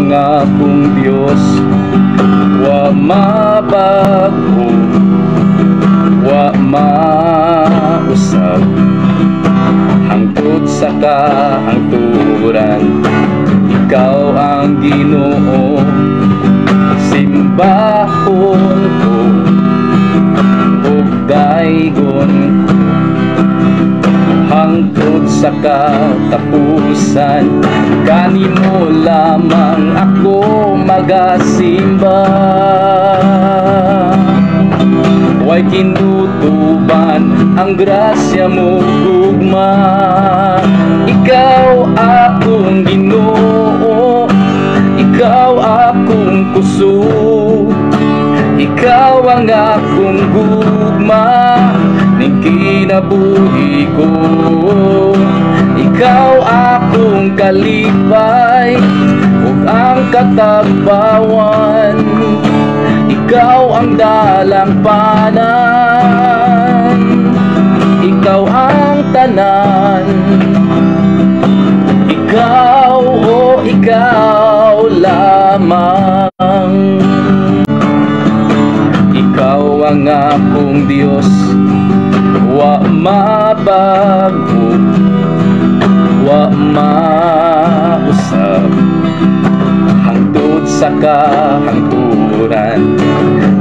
ang akong Dios, wa mabago, wa mausab, hangtod sa kahangturan. Ikaw ang Ginoo, simbahon ko ug daygon ko, hangtod sa katapusan. Kanimo lamang ako magasimba. Way kinutuban ang grasya mo gugma. Ikaw akong Ginoo, ikaw akong kusog, ikaw ang akong gugma ning kinabuhi ko. Ikaw akong kalipay ug ang katagbawan, ikaw ang dalampanan, ikaw ang tanan. Ikaw, oh ikaw lamang. Ikaw ang akong Dios, wa mabago, wa mausab, hangtod sa kahangturan.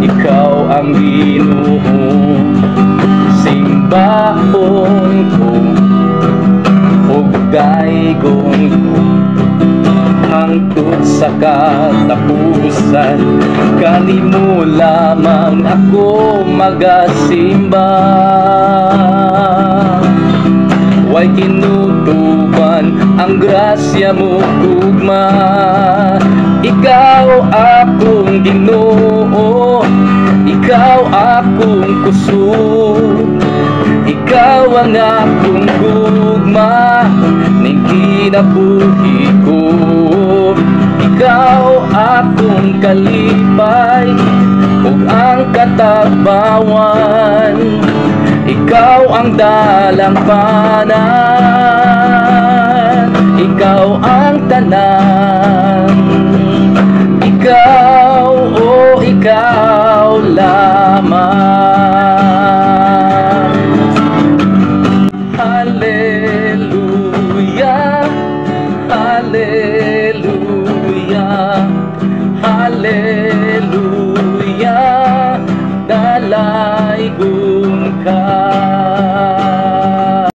Ikaw ang Ginoo, simbahon ko ug daygon ko, hangtod sa katapusan. Kanimo lamang ako magasimba. Way kinutuban ang grasya mo gugma. Ikaw akong Ginoo, ikaw akong kusog, ikaw ang akong gugma ning kinabuhi ko. Ikaw akong kalipay ug ang katagbawan, ikaw ang dalampanan, ikaw ang tanan.